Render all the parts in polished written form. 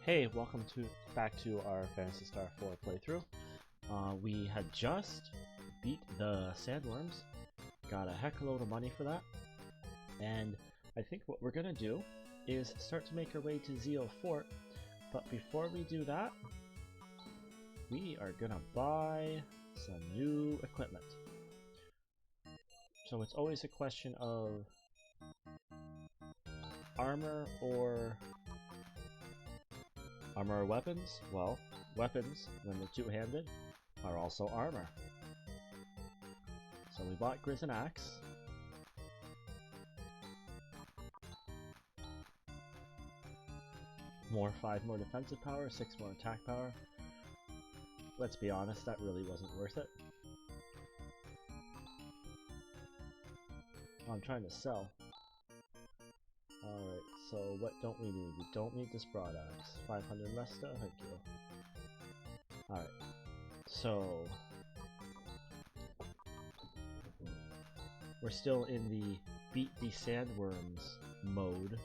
Hey, welcome back to our Phantasy Star 4 playthrough. We had just beat the sandworms, got a heck load of money for that, and I think what we're gonna do is start to make our way to Zeo Fort, but before we do that, we are gonna buy some new equipment. So it's always a question of armor or weapons? Well, weapons, when they're two-handed, are also armor. So we bought Grizz an axe. Five more defensive power, 6 more attack power. Let's be honest, that really wasn't worth it. I'm trying to sell. Alright, so what don't we need? We don't need this broad axe. 500 Mesta? Thank you. Alright, so we're still in the beat the sandworms mode.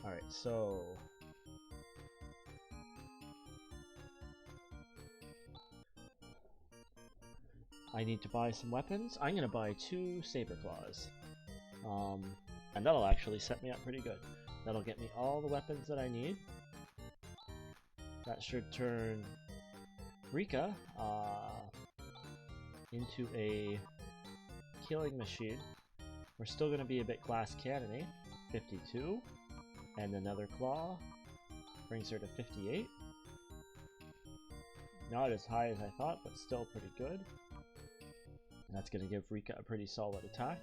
Alright, so I need to buy some weapons. I'm gonna buy 2 saber claws. And that'll actually set me up pretty good. That'll get me all the weapons that I need. That should turn Rika into a killing machine. We're still gonna be a bit glass cannon-y. 52. And another claw brings her to 58. Not as high as I thought, but still pretty good. And that's going to give Rika a pretty solid attack.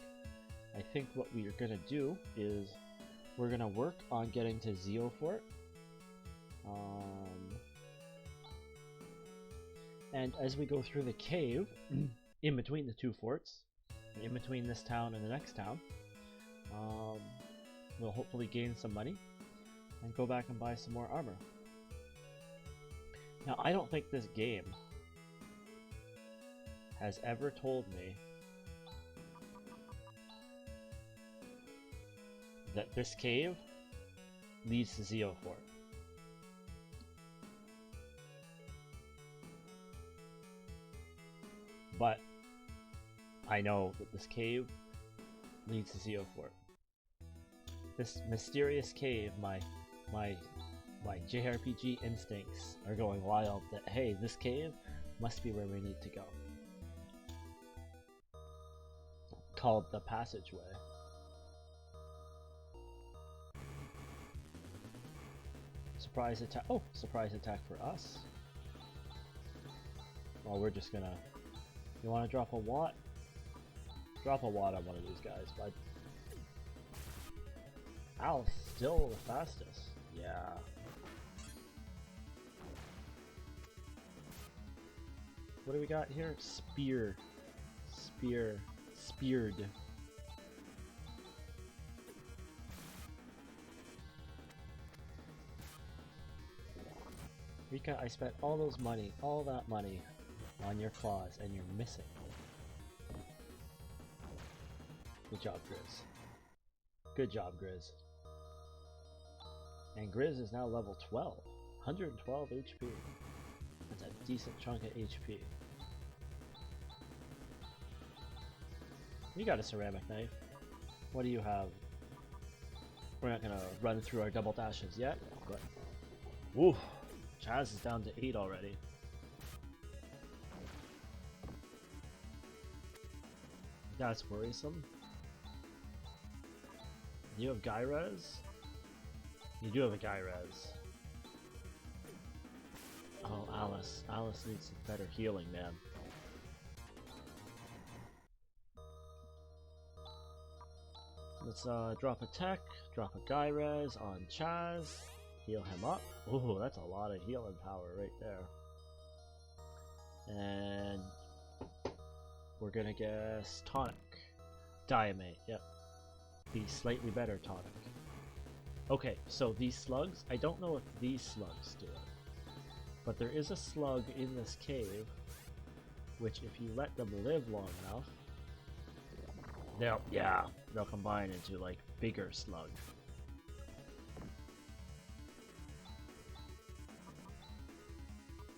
I think what we are going to do is we're going to work on getting to Zeo Fort. And as we go through the cave, in between the 2 forts, in between this town and the next town, we'll hopefully gain some money and go back and buy some more armor. Now, I don't think this game has ever told me that this cave leads to Zeo Fort. But I know that this cave leads to Zeo Fort. This mysterious cave, my JRPG instincts are going wild that, hey, this cave must be where we need to go. Called the Passageway. Surprise attack. Oh, surprise attack for us. Well, we're just gonna... You wanna drop a watt? Drop a watt on one of these guys, bud. Ow, still the fastest. Yeah. What do we got here? Speared. Rika, I spent all that money on your claws, and you're missing. Good job, Grizz. Good job, Grizz. And Grizz is now level 12. 112 HP. That's a decent chunk of HP. You got a ceramic knife. What do you have? We're not gonna run through our double dashes yet, but... Woo! Chaz is down to 8 already. That's worrisome. You have Guy Res? You do have a Guy Res. Oh, Alice. Alice needs some better healing, man. Let's drop a tech, drop a Guy Res on Chaz, heal him up. Ooh, that's a lot of healing power right there. And we're gonna guess tonic. Diamate, yep. The slightly better tonic. Okay, so these slugs, I don't know if these slugs do it, but there is a slug in this cave which if you let them live long enough, they'll combine into like bigger slug.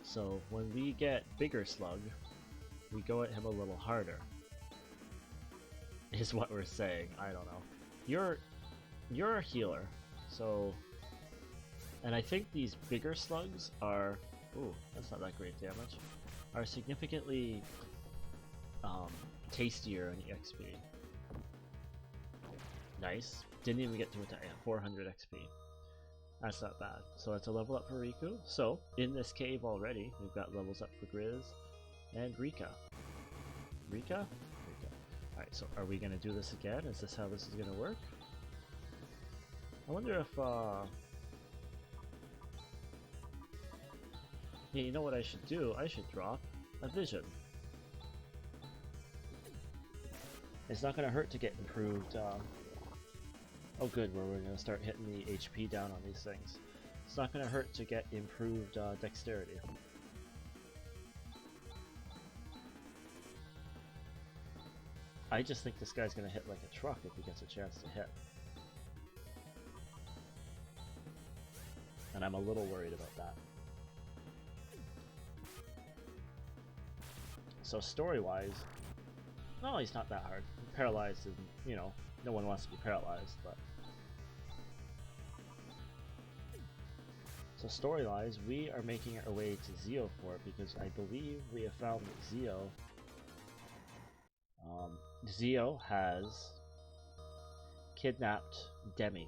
So when we get bigger slug, we go at him a little harder. Is what we're saying. I don't know. You're a healer, so, and I think these bigger slugs are, ooh, that's not that great damage, are significantly tastier in XP. Nice. Didn't even get to it to 400 XP. That's not bad. So it's a level up for Riku. So, in this cave already, we've got levels up for Grizz and Rika. Rika? Rika. Alright, so are we going to do this again? Is this how this is going to work? I wonder if, yeah, you know what I should do? I should drop a vision. It's not going to hurt to get improved, oh good, we're going to start hitting the HP down on these things. It's not going to hurt to get improved dexterity. I just think this guy's going to hit like a truck if he gets a chance to hit. And I'm a little worried about that. So story-wise, no, he's not that hard. Paralyzed is, you know, no one wants to be paralyzed, but... So story-wise, we are making our way to Zeo for it because I believe we have found that Zeo has kidnapped Demi.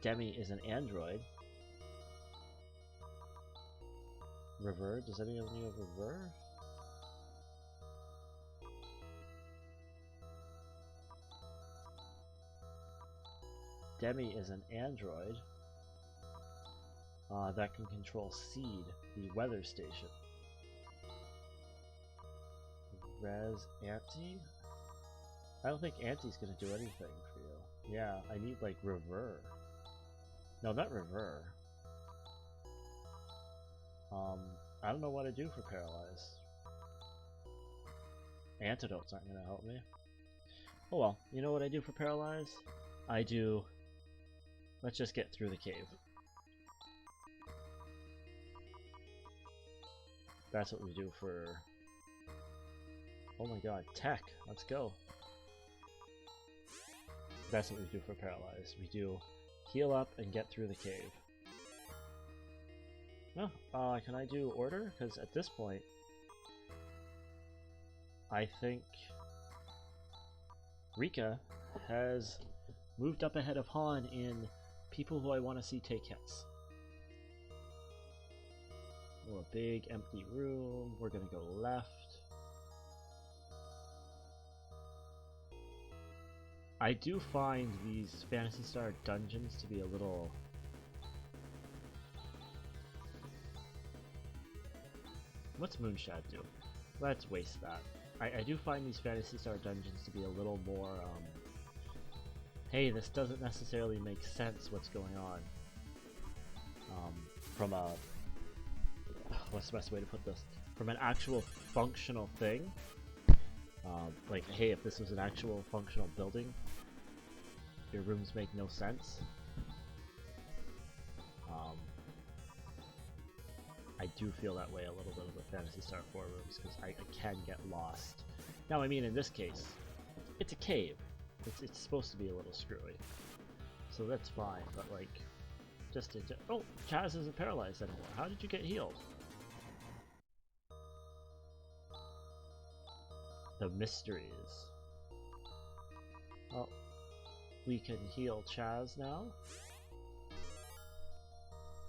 Demi is an android. Rever? Does anyone know Rever? Demi is an android that can control Seed, the weather station. Res Auntie? I don't think Auntie's gonna do anything for you. Yeah, I need like Rever. No, not Rever. I don't know what to do for Paralyze. Antidotes aren't gonna help me. Oh well, you know what I do for Paralyze? I do... Let's just get through the cave. That's what we do for... Oh my god, tech! Let's go! That's what we do for Paralyze. We do heal up and get through the cave. No, can I do order? Because at this point, I think Rika has moved up ahead of Han in people who I want to see take hits. Oh, a big empty room. We're gonna go left. I do find these Phantasy Star dungeons to be a little... What's Moonshad do? Let's waste that. I do find these Phantasy Star dungeons to be a little more, hey, this doesn't necessarily make sense what's going on. From a... What's the best way to put this? From an actual functional thing. Like, hey, if this was an actual functional building, your rooms make no sense. I do feel that way a little bit of the Phantasy Star 4 rooms, because I can get lost. Now, I mean, in this case, it's a cave. It's supposed to be a little screwy. So that's fine, but like, just into... Oh, Chaz isn't paralyzed anymore. How did you get healed? The mysteries. Oh, we can heal Chaz now.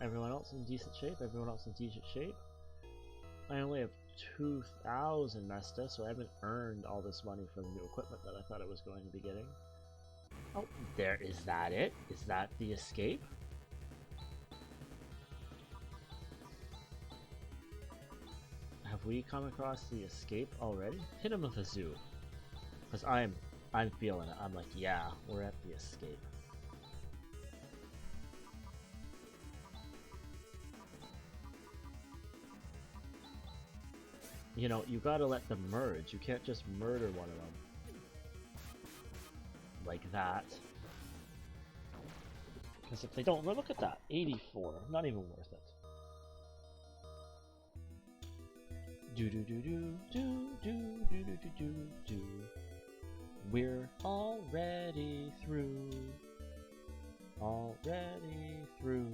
Everyone else in decent shape? Everyone else in decent shape? I only have 2,000 Mesta, so I haven't earned all this money for the new equipment that I thought I was going to be getting. Oh, there, is that it? Is that the escape? Have we come across the escape already? Hit him with a zoo. Because I'm feeling it. I'm like, yeah, we're at the escape. You know, you gotta let them merge. You can't just murder one of them. Like that. Because if they don't, look at that. 84. Not even worth it. Do do do do do do do do do do. We're already through. Already through.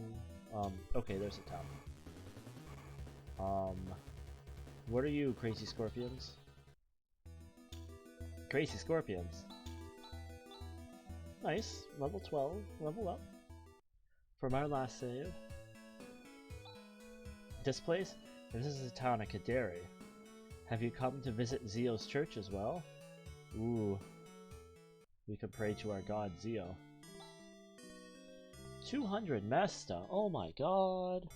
Okay, there's a town. What are you, crazy scorpions? Crazy scorpions. Nice. Level 12. Level up. From our last save. This place? This is a town of Kaderi. Have you come to visit Zio's church as well? Ooh. We can pray to our god Zio. 200 Mesta! Oh my god!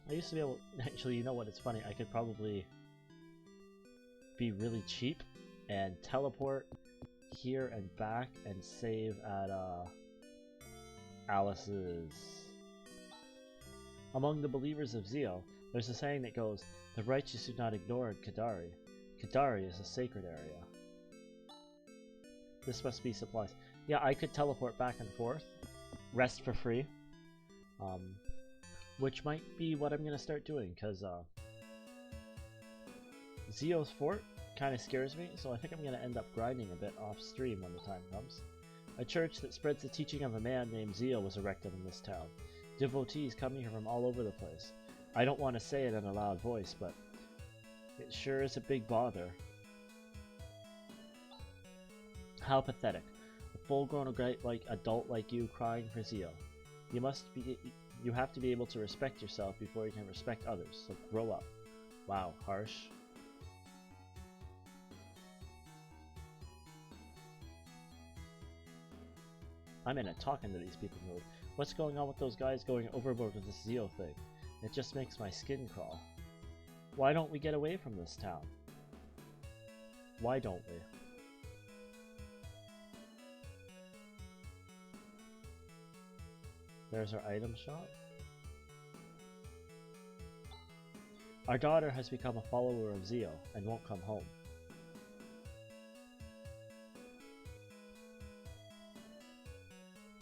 I used to be able... Actually, you know what? It's funny. I could probably be really cheap and teleport here and back and save at Alice's. Among the believers of Zio, there's a saying that goes, "The righteous do not ignore Kadari. Kadari is a sacred area." This must be supplies. Yeah, I could teleport back and forth. Rest for free. Which might be what I'm gonna start doing, because Zio's fort kind of scares me, so I think I'm gonna end up grinding a bit off stream when the time comes. A church that spreads the teaching of a man named Zio was erected in this town. Devotees coming here from all over the place. I don't want to say it in a loud voice, but it sure is a big bother. How pathetic. A full-grown adult like you crying for Zio. You have to be able to respect yourself before you can respect others, so grow up. Wow, harsh. I'm in a talking to these people mode. What's going on with those guys going overboard with this Zio thing? It just makes my skin crawl. Why don't we get away from this town? Why don't we? There's our item shop. Our daughter has become a follower of Zio and won't come home.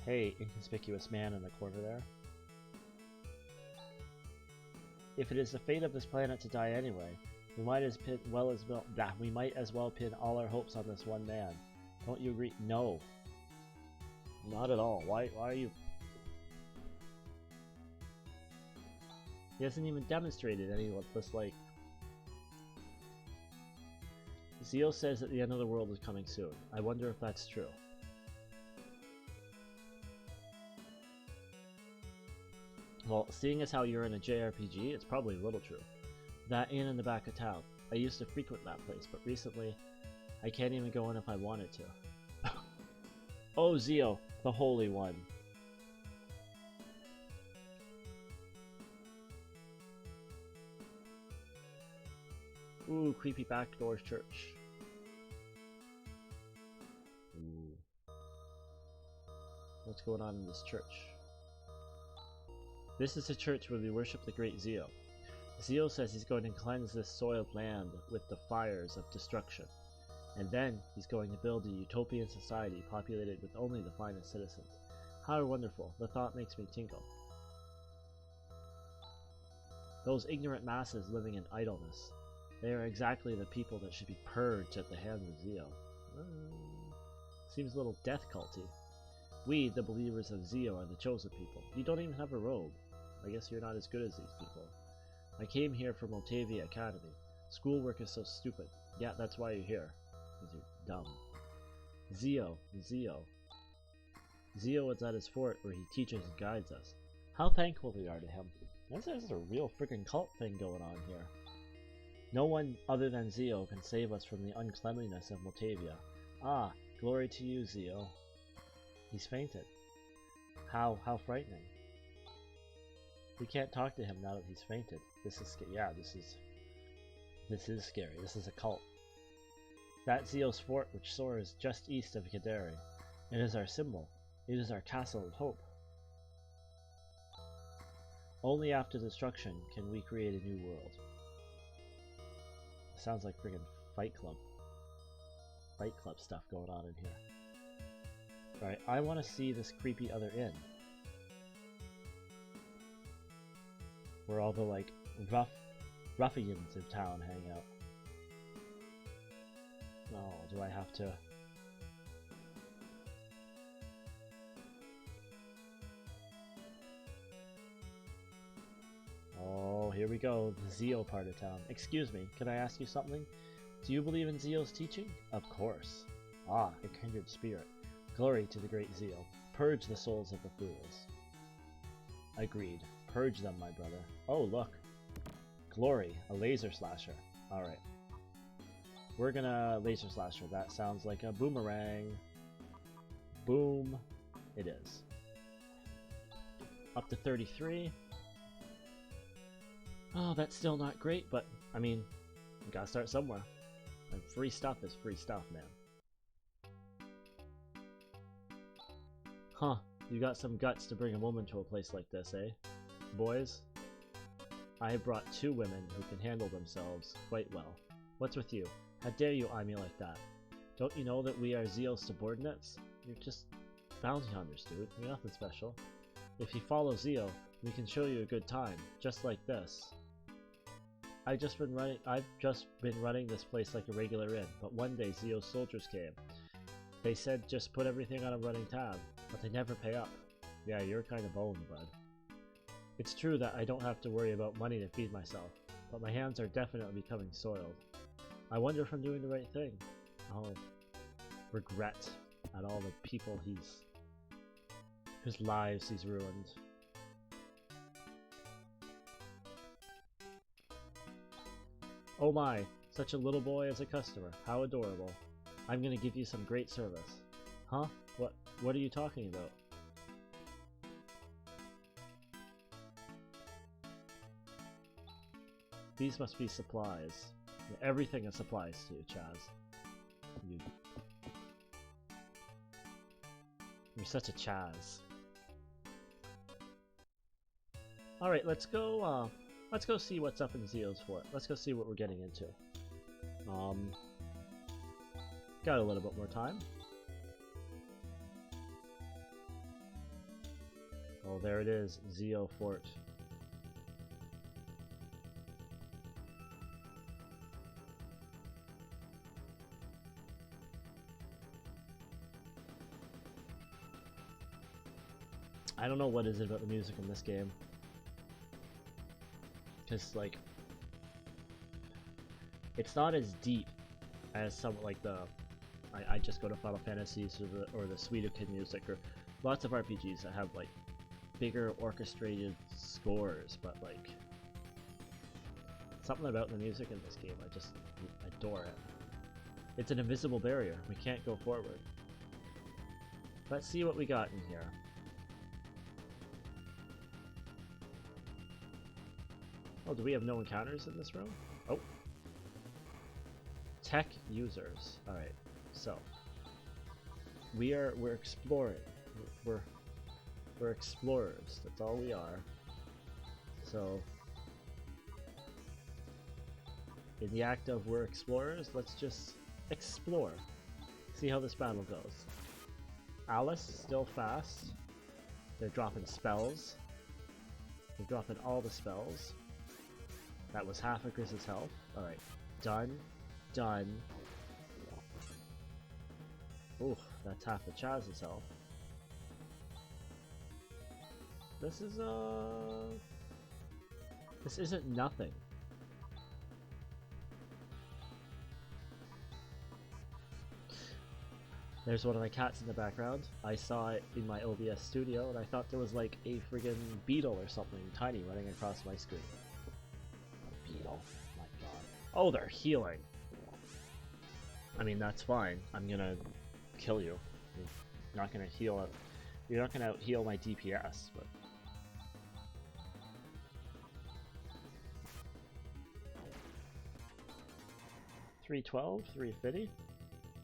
Hey, inconspicuous man in the corner there. If it is the fate of this planet to die anyway, we might as well pin all our hopes on this one man. Don't you agree? No. Not at all. Why are you... He hasn't even demonstrated any of this, like... Zio says that the end of the world is coming soon. I wonder if that's true. Well, seeing as how you're in a JRPG, it's probably a little true. That inn in the back of town. I used to frequent that place, but recently, I can't even go in if I wanted to. Oh, Zio, the Holy One. Ooh, creepy backdoor church. Ooh. What's going on in this church? This is a church where we worship the great Zio. Zio says he's going to cleanse this soiled land with the fires of destruction. And then he's going to build a utopian society populated with only the finest citizens. How wonderful. The thought makes me tingle. Those ignorant masses living in idleness. They are exactly the people that should be purged at the hands of Zio. Seems a little death culty. We, the believers of Zio, are the chosen people. You don't even have a robe. I guess you're not as good as these people. I came here from Otavia Academy. Schoolwork is so stupid. Yeah, that's why you're here. Because you're dumb. Zio. Zio is at his fort where he teaches and guides us. How thankful we are to him. This is a real freaking cult thing going on here. No one other than Zio can save us from the uncleanliness of Motavia. Ah, glory to you, Zio. He's fainted. How frightening. We can't talk to him now that he's fainted. This is yeah, this is scary. This is a cult. That Zio's fort which soars just east of Kaderi. It is our symbol. It is our castle of hope. Only after destruction can we create a new world. sounds like friggin' Fight Club. Fight Club stuff going on in here. Alright, I want to see this creepy other inn. Where all the, like, ruffians in town hang out. Oh, do I have to... Oh, here we go, the Zio part of town. Excuse me, can I ask you something? Do you believe in Zio's teaching? Of course. Ah, a kindred spirit. Glory to the great Zio. Purge the souls of the fools. Agreed. Purge them, my brother. Oh, look. Glory, a laser slasher. Alright. We're gonna laser slasher. That sounds like a boomerang. Boom. It is. Up to 33. Oh, that's still not great, but, I mean, you gotta start somewhere. And free stuff is free stuff, man. Huh, you got some guts to bring a woman to a place like this, eh? Boys? I have brought 2 women who can handle themselves quite well. What's with you? How dare you eye me like that? Don't you know that we are Zio's subordinates? You're just bounty hunters, dude. You're nothing special. If you follow Zio, we can show you a good time, just like this. I've just been running this place like a regular inn, but one day Zio's soldiers came. They said just put everything on a running tab, but they never pay up. Yeah, you're kind of boned, bud. It's true that I don't have to worry about money to feed myself, but my hands are definitely becoming soiled. I wonder if I'm doing the right thing. I'll regret at all the people whose lives he's ruined. Oh my, such a little boy as a customer. How adorable. I'm gonna give you some great service. Huh? What are you talking about? These must be supplies. Everything is supplies to you, Chaz. You're such a Chaz. Alright, let's go see what's up in Zio's fort. Let's go see what we're getting into. Got a little bit more time. Oh, there it is, Zio Fort. I don't know what is it about the music in this game. Because, like, it's not as deep as some, like, I just go to Final Fantasies or the Suite of Kid music, or lots of RPGs that have, like, bigger orchestrated scores, but, like, something about the music in this game, I just adore it. It's an invisible barrier. We can't go forward. Let's see what we got in here. Oh, do we have no encounters in this room? Oh. Tech users. Alright, so. We're exploring. We're explorers. That's all we are. So, in the act of we're explorers, let's just explore. See how this battle goes. Alice, still fast. They're dropping spells. They're dropping all the spells. That was half of Chris's health. Alright. Done. Done. Ooh, that's half of Chaz's health. This is, this isn't nothing. There's one of my cats in the background. I saw it in my OBS studio, and I thought there was like a friggin' beetle or something tiny running across my screen. Beetle. My god. Oh, they're healing. I mean, that's fine. I'm gonna kill you. You're not gonna heal it. You're not gonna heal my DPS, but... $312? $350?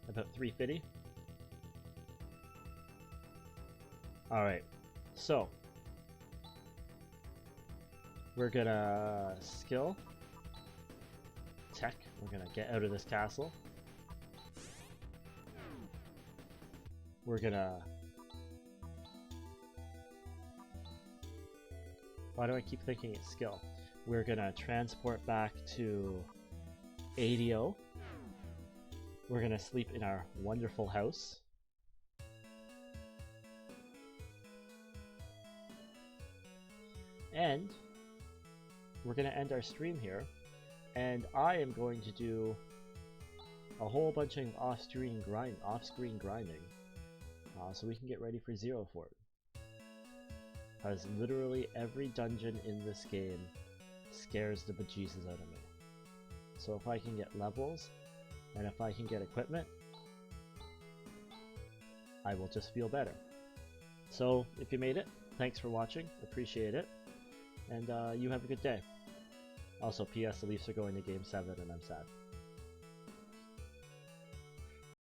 About $350? Alright, so... we're gonna skill... tech. We're gonna get out of this castle. We're gonna... Why do I keep thinking it's skill? We're gonna transport back to ADO. We're gonna sleep in our wonderful house. And we're gonna end our stream here. And I am going to do a whole bunch of off-screen grinding, so we can get ready for Zero Fort. Because literally every dungeon in this game scares the bejesus out of me. So if I can get levels, and if I can get equipment, I will just feel better. So if you made it, thanks for watching, appreciate it, and you have a good day. Also, P.S. the Leafs are going to Game 7 and I'm sad.